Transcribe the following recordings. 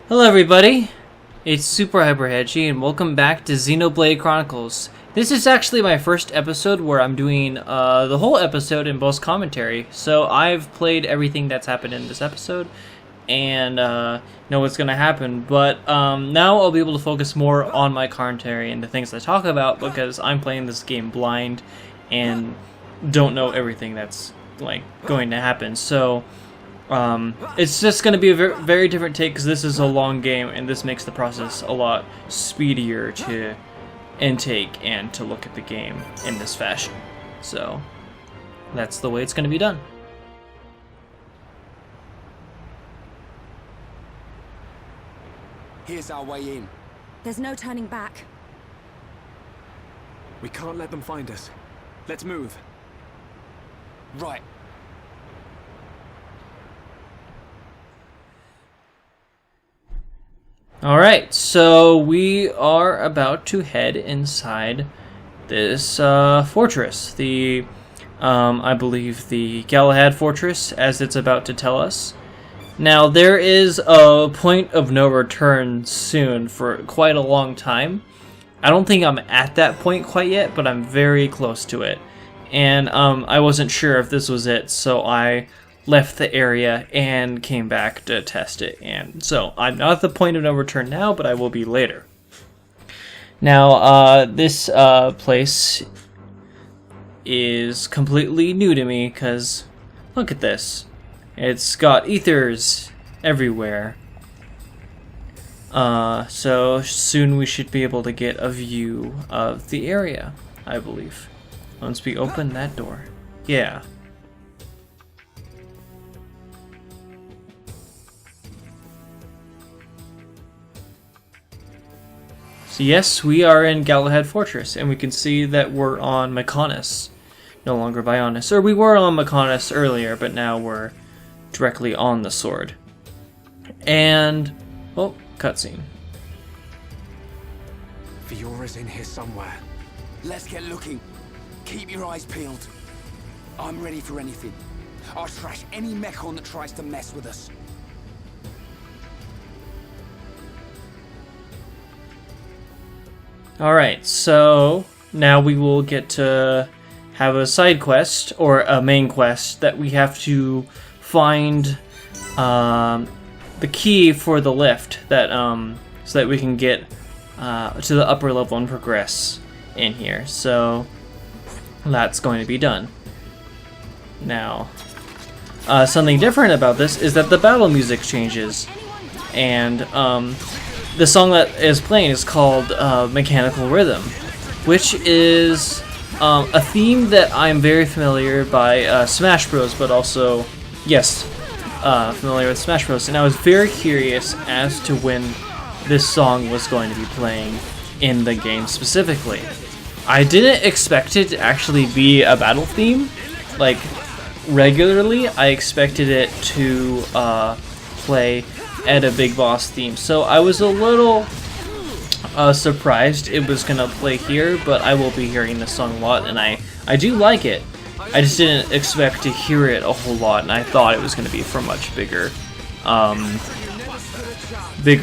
Hello everybody, it's SuperHyperHedgey and welcome back to Xenoblade Chronicles. This is actually my first episode where I'm doing the whole episode in both commentary. So I've played everything that's happened in this episode and know what's going to happen. But now I'll be able to focus more on my commentary and the things I talk about because I'm playing this game blind and don't know everything that's going to happen. So it's just going to be a very different take because this is a long game and this makes the process a lot speedier to intake and to look at the game in this fashion. So that's the way it's going to be done. Here's our way in. There's no turning back. We can't let them find us. Let's move. Right. Alright, so we are about to head inside this fortress. I believe the Galahad Fortress, as it's about to tell us. Now, there is a point of no return soon for quite a long time. I don't think I'm at that point quite yet, but I'm very close to it. And I wasn't sure if this was it, so I left the area and came back to test it. And so I'm not at the point of no return now, but I will be later. Now, this place is completely new to me because look at this. It's got ethers everywhere. So soon we should be able to get a view of the area, I believe. Once we open that door. Yeah. So yes, we are in Galahad Fortress, and we can see that we're on Mechon, no longer Bionis. Or we were on Mechon earlier, but now we're directly on the sword. And, oh, cutscene. Fiora's in here somewhere. Let's get looking. Keep your eyes peeled. I'm ready for anything. I'll trash any Mechon that tries to mess with us. Alright, so now we will get to have a side quest, or a main quest, that we have to find the key for the lift, that so that we can get to the upper level and progress in here. So that's going to be done. Now, something different about this is that the battle music changes, and the song that is playing is called Mechanical Rhythm, which is a theme that I'm very familiar by Smash Bros, but also, yes, familiar with Smash Bros. And I was very curious as to when this song was going to be playing in the game specifically. I didn't expect it to actually be a battle theme, like, regularly. I expected it to play at a big boss theme, so I was a little surprised it was gonna play here, but I will be hearing this song a lot, and I do like it. I just didn't expect to hear it a whole lot, and I thought it was gonna be for much bigger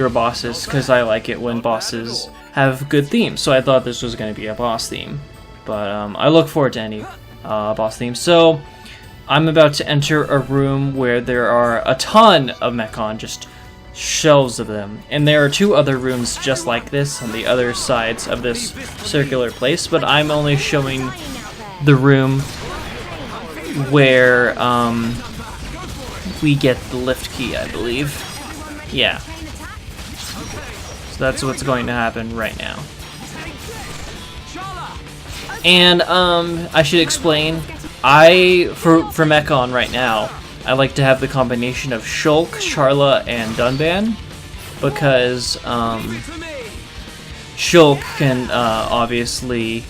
bosses, because I like it when bosses have good themes, so I thought this was gonna be a boss theme, but I look forward to any boss theme. So I'm about to enter a room where there are a ton of Mechon, just shelves of them, and there are two other rooms just like this on the other sides of this circular place, but I'm only showing the room where we get the lift key, I believe. Yeah. So that's what's going to happen right now. And I should explain, for Mechon right now, I like to have the combination of Shulk, Charla, and Dunban, because Shulk can obviously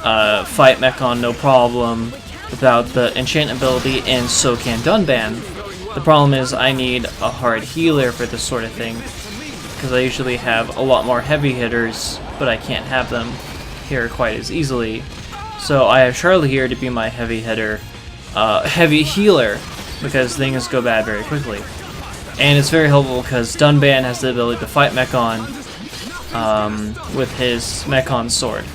fight Mechon no problem without the enchant ability, and so can Dunban. The problem is I need a hard healer for this sort of thing, because I usually have a lot more heavy hitters, but I can't have them here quite as easily. So I have Charla here to be my heavy hitter, heavy healer, because things go bad very quickly. And it's very helpful because Dunban has the ability to fight Mechon with his Mechon sword.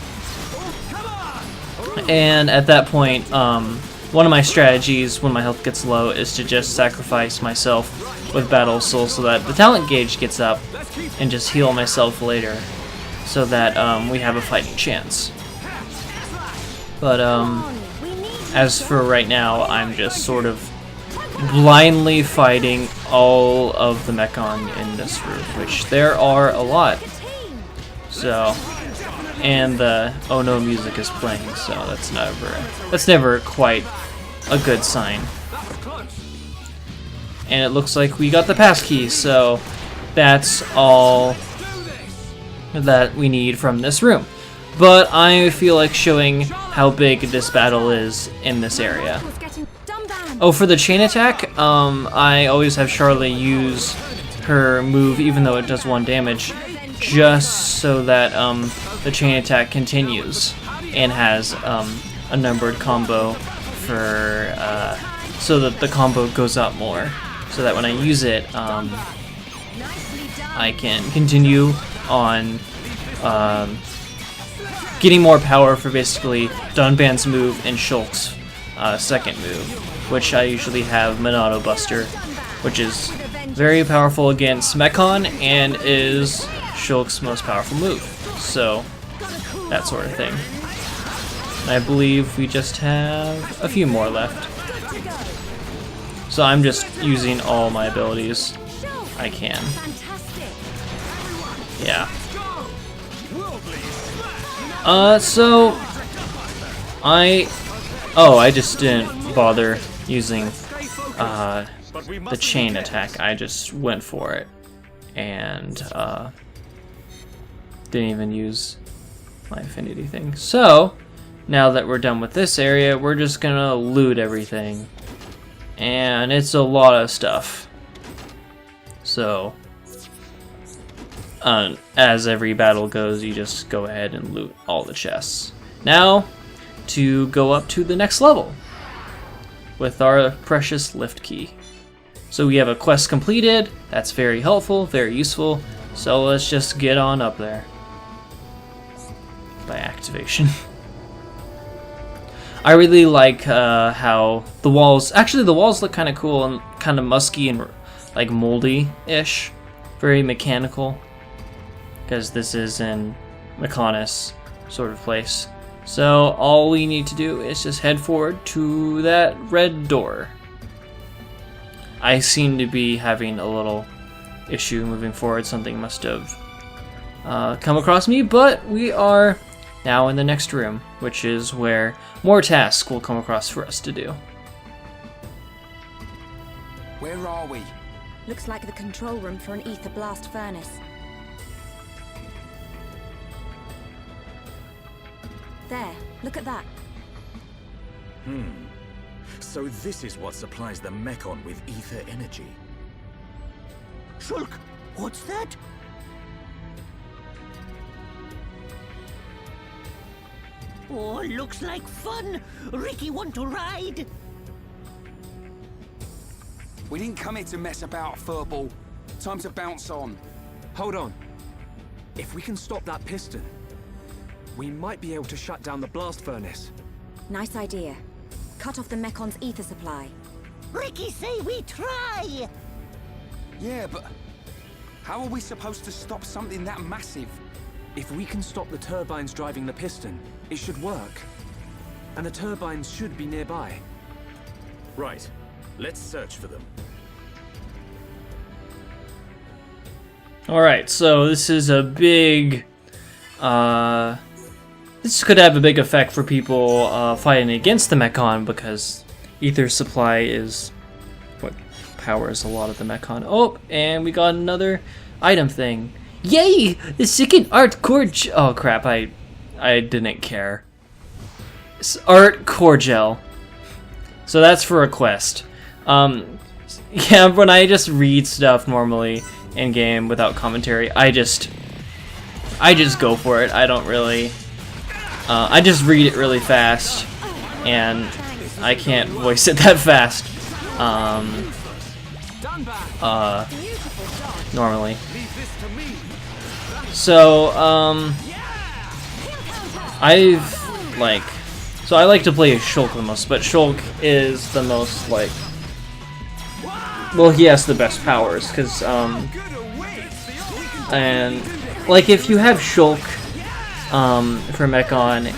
And at that point, one of my strategies when my health gets low is to just sacrifice myself with Battle Soul so that the talent gauge gets up and just heal myself later so that we have a fighting chance. But as for right now, I'm just sort of blindly fighting all of the Mechon in this room, which there are a lot. So, and the oh no music is playing, so that's never quite a good sign. And it looks like we got the passkey, so that's all that we need from this room. But I feel like showing how big this battle is in this area. Oh, for the chain attack, I always have Charlotte use her move, even though it does 1 damage, just so that the chain attack continues and has a numbered combo for so that the combo goes up more, so that when I use it, I can continue on getting more power for basically Dunban's move and Shulk's second move, which I usually have Monado Buster, which is very powerful against Mechon and is Shulk's most powerful move. So, that sort of thing. I believe we just have a few more left. So I'm just using all my abilities I can. Yeah. So I just didn't bother using the chain attack. I just went for it and didn't even use my affinity thing. So now that we're done with this area, we're just gonna loot everything, and it's a lot of stuff. So as every battle goes, you just go ahead and loot all the chests. Now to go up to the next level with our precious lift key. So we have a quest completed. That's very helpful, very useful. So let's just get on up there by activation. I really like how the walls look kind of cool and kind of musky and like moldy-ish, very mechanical, because this is in Mechonis sort of place. So all we need to do is just head forward to that red door. I seem to be having a little issue moving forward. Something must have come across me, but we are now in the next room, which is where more tasks will come across for us to do. Where are we? Looks like the control room for an ether blast furnace. There, look at that. So this is what supplies the Mechon with ether energy. Shulk, what's that? Oh, looks like fun. Ricky, want to ride? We didn't come here to mess about, furball. Time to bounce on. Hold on. If we can stop that piston, we might be able to shut down the blast furnace. Nice idea. Cut off the Mechon's ether supply. Ricky say we try. Yeah, but how are we supposed to stop something that massive? If we can stop the turbines driving the piston, it should work. And the turbines should be nearby. Right. Let's search for them. Alright, so this is a big... this could have a big effect for people fighting against the Mechon, because ether supply is what powers a lot of the Mechon. Oh, and we got another item thing. Yay! The second art core oh crap, I didn't care. It's art core gel. So that's for a quest. Yeah, when I just read stuff normally in game without commentary, I just go for it. I don't really I just read it really fast, and I can't voice it that fast. normally. So, I like to play Shulk the most, but Shulk is the most, like, well, he has the best powers, because, and, like, if you have Shulk, for Mechon,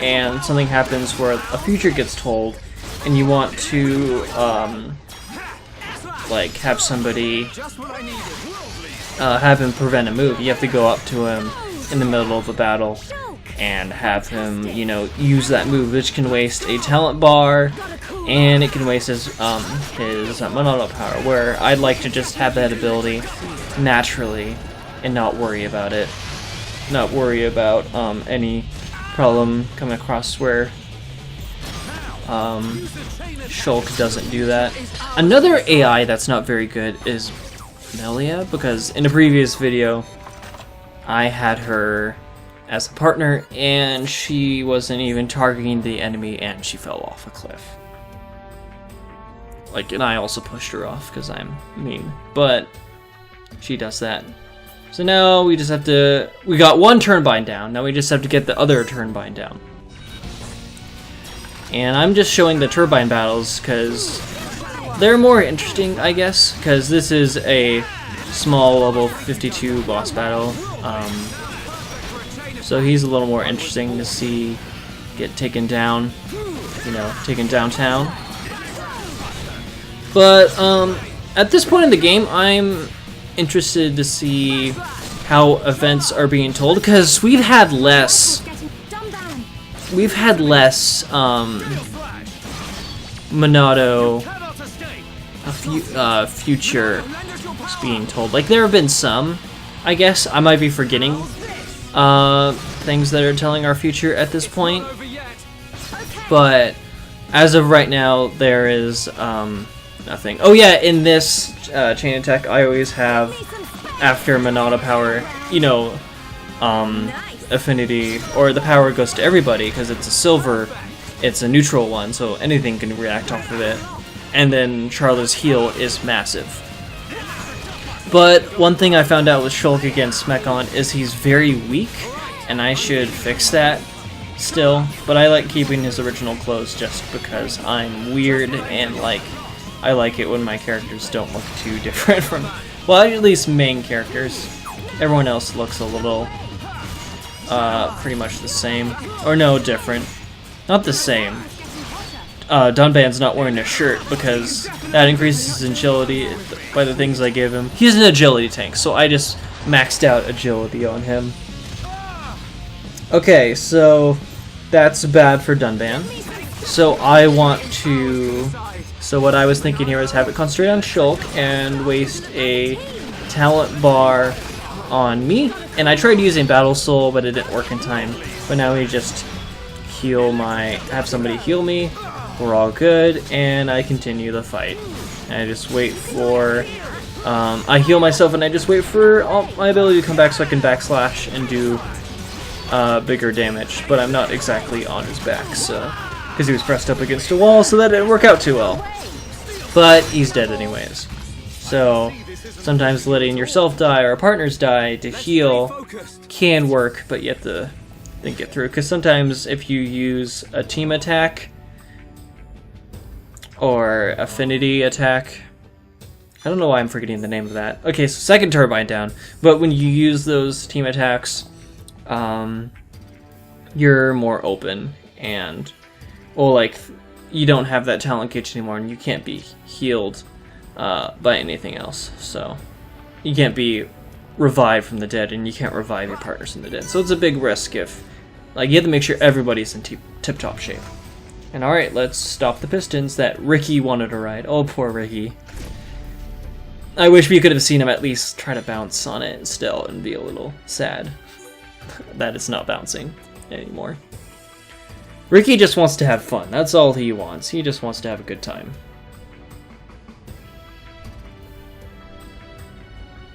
and something happens where a future gets told, and you want to, like, have somebody, have him prevent a move, you have to go up to him in the middle of a battle, and have him, you know, use that move, which can waste a talent bar, and it can waste his Monado power, where I'd like to just have that ability naturally, and not worry about it. Not worry about any problem coming across where Shulk doesn't do that. Another AI that's not very good is Melia, because in a previous video I had her as a partner and she wasn't even targeting the enemy and she fell off a cliff. Like, and I also pushed her off because I'm mean, but she does that. So now we just have to, we got one Turbine down, now we just have to get the other Turbine down. And I'm just showing the Turbine battles because they're more interesting, I guess, because this is a small level 52 boss battle. So he's a little more interesting to see get taken down, you know, taken downtown. But at this point in the game, I'm interested to see how events are being told, because we've had less Monado future being told. Like, there have been some, I guess. I might be forgetting things that are telling our future at this point, but as of right now, there is nothing. Oh yeah, in this chain attack, I always have, after Monado power, you know, affinity, or the power goes to everybody, because it's a silver, it's a neutral one, so anything can react off of it. And then Charla's heal is massive. But one thing I found out with Shulk against Mechon is he's very weak, and I should fix that still. But I like keeping his original clothes just because I'm weird, and like, I like it when my characters don't look too different from, well, at least main characters. Everyone else looks a little pretty much the same, or no, different. Not the same. Dunban's not wearing a shirt because that increases his agility by the things I give him. He's an agility tank, so I just maxed out agility on him. Okay, so that's bad for Dunban. So I want to... So what I was thinking here is have it concentrate on Shulk and waste a talent bar on me. And I tried using Battle Soul, but it didn't work in time. But now we just heal have somebody heal me. We're all good, and I continue the fight. And I just wait for... I heal myself, and I just wait for my ability to come back so I can backslash and do bigger damage. But I'm not exactly on his back, so... Because he was pressed up against a wall, so that didn't work out too well. But he's dead anyways. So, sometimes letting yourself die or partners die to heal can work, but you have to think it through. Because sometimes if you use a team attack or affinity attack, I don't know why I'm forgetting the name of that. Okay, so second Turbine down. But when you use those team attacks, you're more open, and, well, like, you don't have that talent gauge anymore, and you can't be healed by anything else. So you can't be revived from the dead, and you can't revive your partners from the dead. So it's a big risk if, like, you have to make sure everybody's in tip-top shape. And alright, let's stop the pistons that Ricky wanted to ride. Oh, poor Ricky. I wish we could have seen him at least try to bounce on it still and be a little sad that it's not bouncing anymore. Ricky just wants to have fun. That's all he wants. He just wants to have a good time.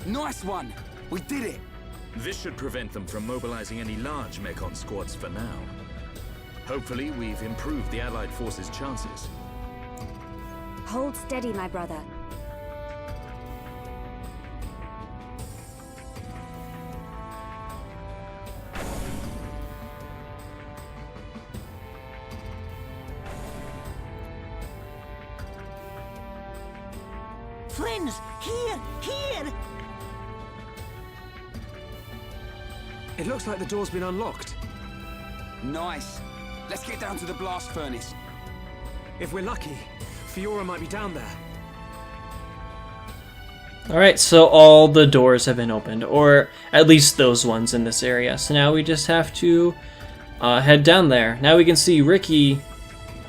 Nice one! We did it! This should prevent them from mobilizing any large Mechon squads for now. Hopefully, we've improved the Allied forces' chances. Hold steady, my brother. Friends, here, here! It looks like the door's been unlocked. Nice. Let's get down to the blast furnace. If we're lucky, Fiora might be down there. Alright, so all the doors have been opened, or at least those ones in this area. So now we just have to head down there. Now we can see Ricky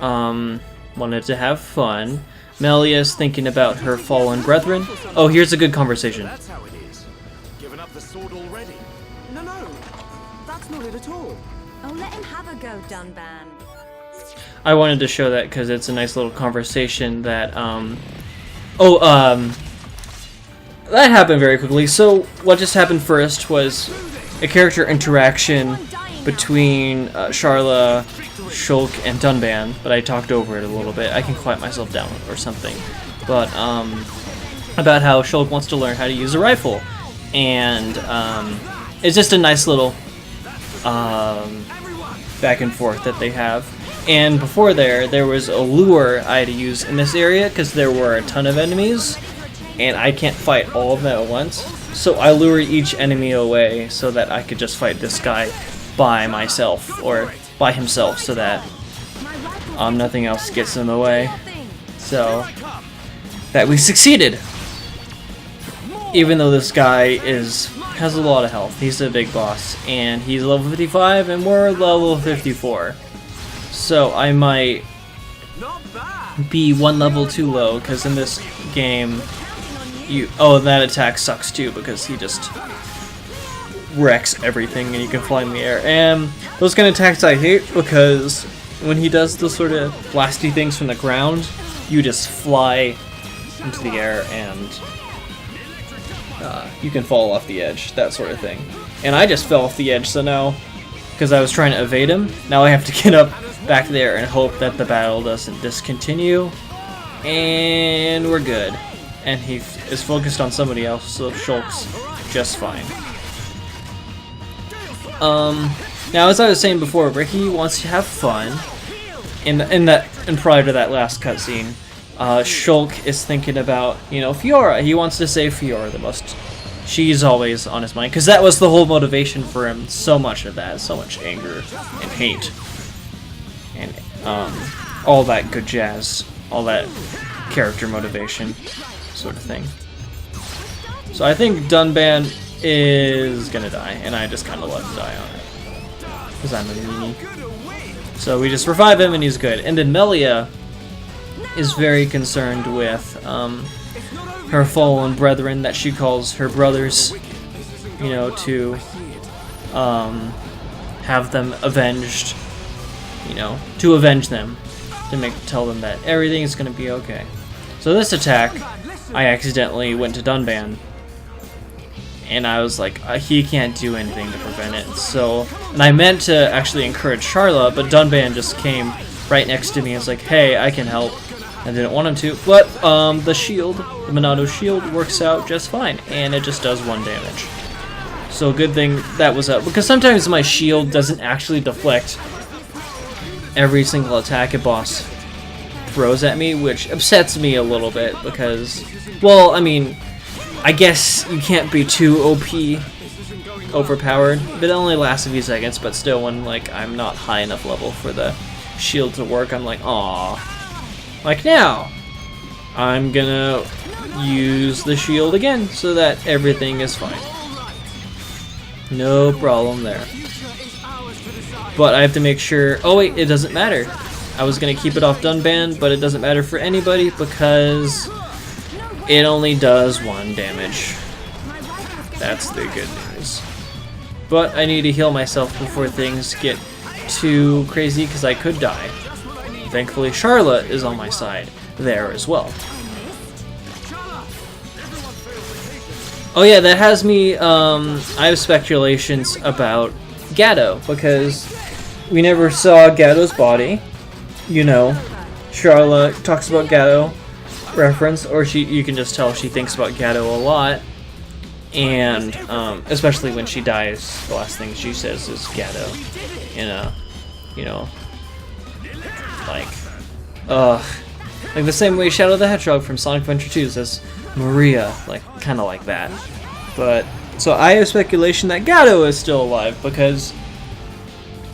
wanted to have fun. Melia's thinking about her fallen brethren. Oh, here's a good conversation. That's how it is. Given up the sword already. No, that's not it at all. Oh, let him have a go, Dunban. I wanted to show that because it's a nice little conversation that, that happened very quickly. So what just happened first was a character interaction between Sharla, Shulk, and Dunban, but I talked over it a little bit. I can quiet myself down or something. But about how Shulk wants to learn how to use a rifle, and it's just a nice little back and forth that they have. And before there was a lure I had to use in this area because there were a ton of enemies, and I can't fight all of them at once. So I lure each enemy away so that I could just fight this guy by myself, or by himself, so that nothing else gets in the way. So that we succeeded. Even though this guy has a lot of health, he's a big boss, and he's level 55 and we're level 54. So I might be one level too low, because in this game, that attack sucks too, because he just wrecks everything and you can fly in the air. And those kind of attacks I hate, because when he does those sort of blasty things from the ground, you just fly into the air and you can fall off the edge, that sort of thing. And I just fell off the edge, so now, because I was trying to evade him, now I have to get up back there and hope that the battle doesn't discontinue. And we're good. And he is focused on somebody else, so Shulk's just fine. Now, as I was saying before, Ricky wants to have fun. And prior to that last cutscene, Shulk is thinking about, Fiora. He wants to save Fiora the most. She's always on his mind, because that was the whole motivation for him. So much of that, so much anger and hate, and all that good jazz, all that character motivation, sort of thing. So I think Dunban is gonna die, and I just kind of let him die on it, because I'm a meanie. So we just revive him, and he's good. And then Melia is very concerned with her fallen brethren that she calls her brothers, to have them avenged, to avenge them, to tell them that everything is going to be okay. So this attack, I accidentally went to Dunban, and I was like, he can't do anything to prevent it. So, and I meant to actually encourage Sharla, but Dunban just came right next to me and was like, hey, I can help. I didn't want him to, but the shield, the Monado shield, works out just fine, and it just does 1 damage. So good thing that was up, because sometimes my shield doesn't actually deflect every single attack a boss throws at me, which upsets me a little bit, because, well, I mean, I guess you can't be too OP, overpowered, but it only lasts a few seconds, but still, when, I'm not high enough level for the shield to work, I'm like, aww. Like now, I'm gonna use the shield again so that everything is fine. No problem there. But I have to make sure... Oh wait, it doesn't matter. I was gonna keep it off Dunban, but it doesn't matter for anybody because it only does 1 damage. That's the good news. But I need to heal myself before things get too crazy because I could die. Thankfully, Sharla is on my side there as well. Oh yeah, that has me, I have speculations about Gato, because we never saw Gato's body. Sharla talks about Gato reference, or you can just tell she thinks about Gato a lot. And, especially when she dies, the last thing she says is Gato. Like the same way Shadow the Hedgehog from Sonic Adventure 2 says Maria, like kind of like that. But so I have speculation that Gato is still alive because,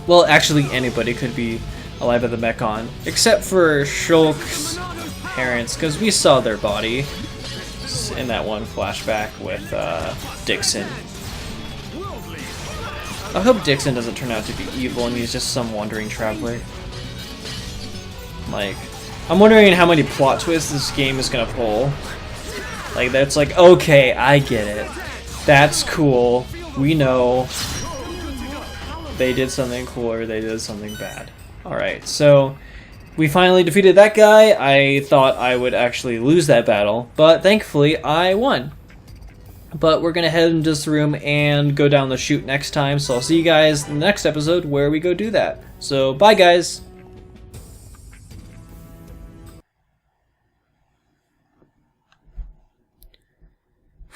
well, actually anybody could be alive at the Mechon, except for Shulk's parents, because we saw their body in that one flashback with Dixon. I hope Dixon doesn't turn out to be evil and he's just some wandering traveler. Like, I'm wondering how many plot twists this game is gonna pull. Like, that's like, okay, I get it. That's cool. We know they did something cool or they did something bad. Alright, so we finally defeated that guy. I thought I would actually lose that battle, but thankfully I won. But we're gonna head into this room and go down the chute next time, so I'll see you guys in the next episode where we go do that. So, bye guys!